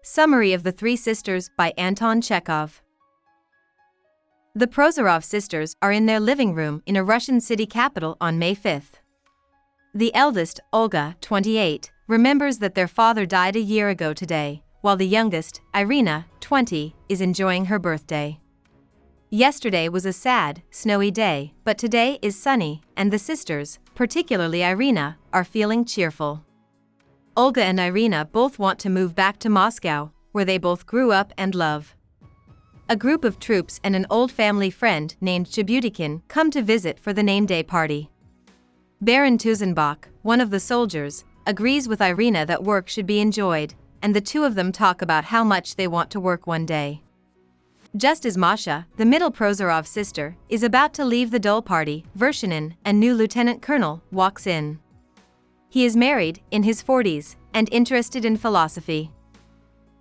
Summary of the Three Sisters by Anton Chekhov. The Prozorov sisters are in their living room in a Russian city capital on May 5th. The eldest, Olga, 28, remembers that their father died a year ago today, while the youngest, Irina, 20, is enjoying her birthday. Yesterday was a sad, snowy day, but today is sunny, and the sisters, particularly Irina, are feeling cheerful. Olga and Irina both want to move back to Moscow, where they both grew up and love. A group of troops and an old family friend named Chebutikin come to visit for the name day party. Baron Tuzenbach, one of the soldiers, agrees with Irina that work should be enjoyed, and the two of them talk about how much they want to work one day. Just as Masha, the middle Prozorov sister, is about to leave the dole party, Vershinin, a new lieutenant colonel, walks in. He is married, in his 40s, and interested in philosophy.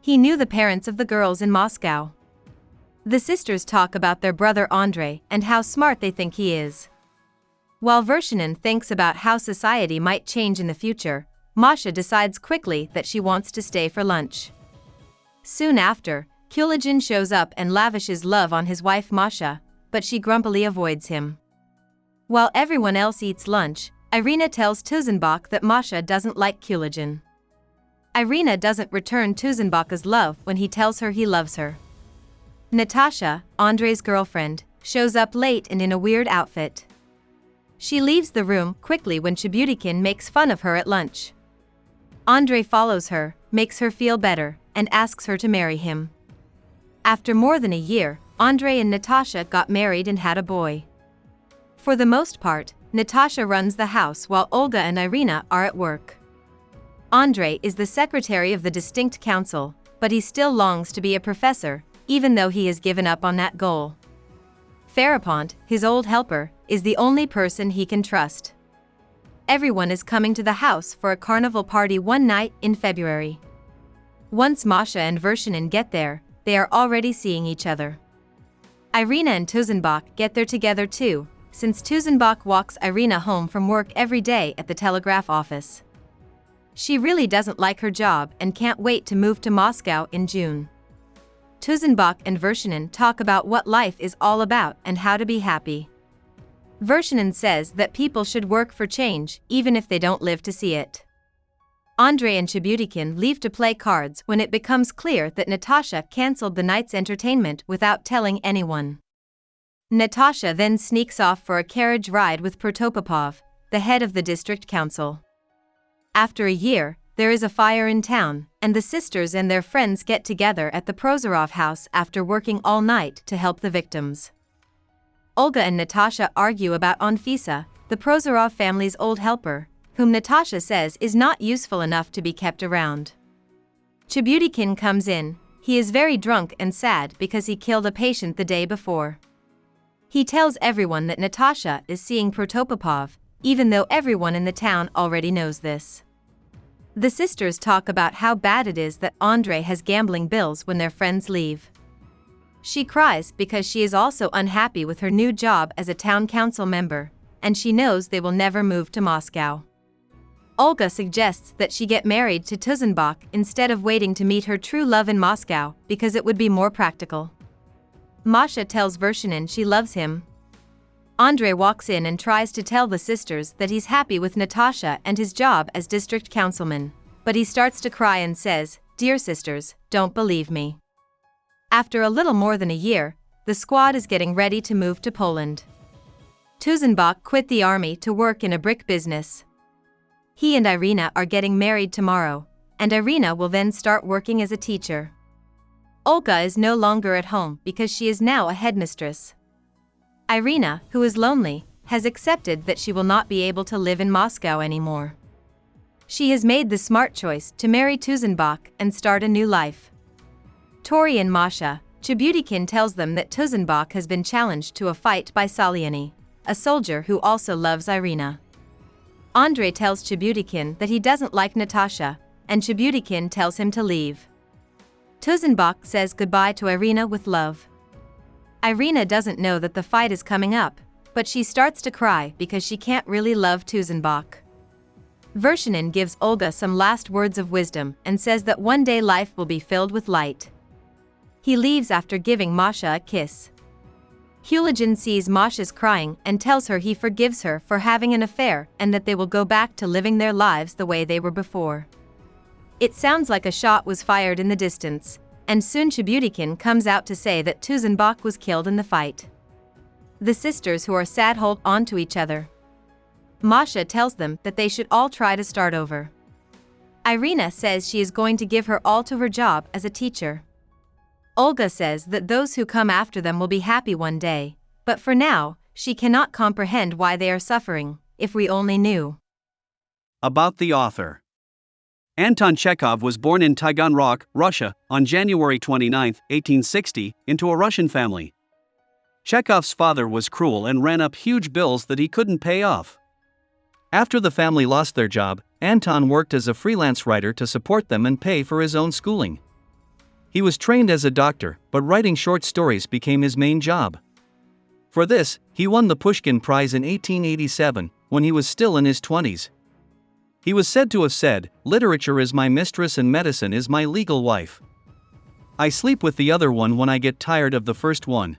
He knew the parents of the girls in Moscow. The sisters talk about their brother Andrei and how smart they think he is. While Vershinin thinks about how society might change in the future, Masha decides quickly that she wants to stay for lunch. Soon after, Kuligin shows up and lavishes love on his wife Masha, but she grumpily avoids him. While everyone else eats lunch, Irina tells Tuzenbach that Masha doesn't like Kuligin. Irina doesn't return Tuzenbach's love when he tells her he loves her. Natasha, Andrei's girlfriend, shows up late and in a weird outfit. She leaves the room quickly when Chebutikin makes fun of her at lunch. Andrei follows her, makes her feel better, and asks her to marry him. After more than a year, Andrei and Natasha got married and had a boy. For the most part, Natasha runs the house while Olga and Irina are at work. Andrei is the secretary of the Distinct Council, but he still longs to be a professor, even though he has given up on that goal. Ferapont, his old helper, is the only person he can trust. Everyone is coming to the house for a carnival party one night in February. Once Masha and Vershinin get there, they are already seeing each other. Irina and Tuzenbach get there together too, since Tuzenbach walks Irina home from work every day at the telegraph office. She really doesn't like her job and can't wait to move to Moscow in June. Tuzenbach and Vershinin talk about what life is all about and how to be happy. Vershinin says that people should work for change, even if they don't live to see it. Andrei and Chebutikin leave to play cards when it becomes clear that Natasha cancelled the night's entertainment without telling anyone. Natasha then sneaks off for a carriage ride with Protopopov, the head of the district council. After a year, there is a fire in town, and the sisters and their friends get together at the Prozorov house after working all night to help the victims. Olga and Natasha argue about Anfisa, the Prozorov family's old helper, whom Natasha says is not useful enough to be kept around. Chebutikin comes in. He is very drunk and sad because he killed a patient the day before. He tells everyone that Natasha is seeing Protopopov, even though everyone in the town already knows this. The sisters talk about how bad it is that Andrei has gambling bills when their friends leave. She cries because she is also unhappy with her new job as a town council member, and she knows they will never move to Moscow. Olga suggests that she get married to Tuzenbach instead of waiting to meet her true love in Moscow because it would be more practical. Masha tells Vershinin she loves him. Andrei walks in and tries to tell the sisters that he's happy with Natasha and his job as district councilman, but he starts to cry and says, "Dear sisters, don't believe me." After a little more than a year, the squad is getting ready to move to Poland. Tuzenbach quit the army to work in a brick business. He and Irina are getting married tomorrow, and Irina will then start working as a teacher. Olga is no longer at home because she is now a headmistress. Irina, who is lonely, has accepted that she will not be able to live in Moscow anymore. She has made the smart choice to marry Tuzenbach and start a new life. Tori and Masha, Chebutikin tells them that Tuzenbach has been challenged to a fight by Saliani, a soldier who also loves Irina. Andrei tells Chebutikin that he doesn't like Natasha, and Chebutikin tells him to leave. Tuzenbach says goodbye to Irina with love. Irina doesn't know that the fight is coming up, but she starts to cry because she can't really love Tuzenbach. Vershinin gives Olga some last words of wisdom and says that one day life will be filled with light. He leaves after giving Masha a kiss. Huligin sees Masha's crying and tells her he forgives her for having an affair and that they will go back to living their lives the way they were before. It sounds like a shot was fired in the distance, and soon Chibutikin comes out to say that Tuzenbach was killed in the fight. The sisters who are sad hold on to each other. Masha tells them that they should all try to start over. Irina says she is going to give her all to her job as a teacher. Olga says that those who come after them will be happy one day, but for now, she cannot comprehend why they are suffering, if we only knew. About the author. Anton Chekhov was born in Taganrog, Russia, on January 29, 1860, into a Russian family. Chekhov's father was cruel and ran up huge bills that he couldn't pay off. After the family lost their job, Anton worked as a freelance writer to support them and pay for his own schooling. He was trained as a doctor, but writing short stories became his main job. For this, he won the Pushkin Prize in 1887, when he was still in his 20s. He was said to have said, "Literature is my mistress and medicine is my legal wife. I sleep with the other one when I get tired of the first one."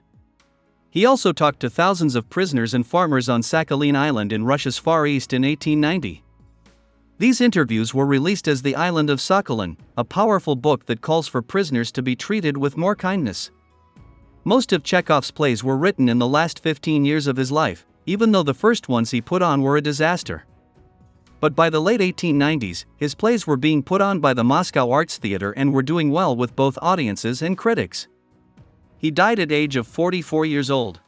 He also talked to thousands of prisoners and farmers on Sakhalin Island in Russia's Far East in 1890. These interviews were released as The Island of Sakhalin, a powerful book that calls for prisoners to be treated with more kindness. Most of Chekhov's plays were written in the last 15 years of his life, even though the first ones he put on were a disaster. But by the late 1890s, his plays were being put on by the Moscow Arts Theatre and were doing well with both audiences and critics. He died at age of 44 years old.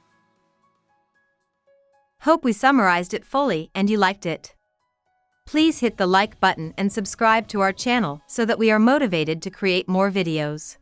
Hope we summarized it fully and you liked it. Please hit the like button and subscribe to our channel so that we are motivated to create more videos.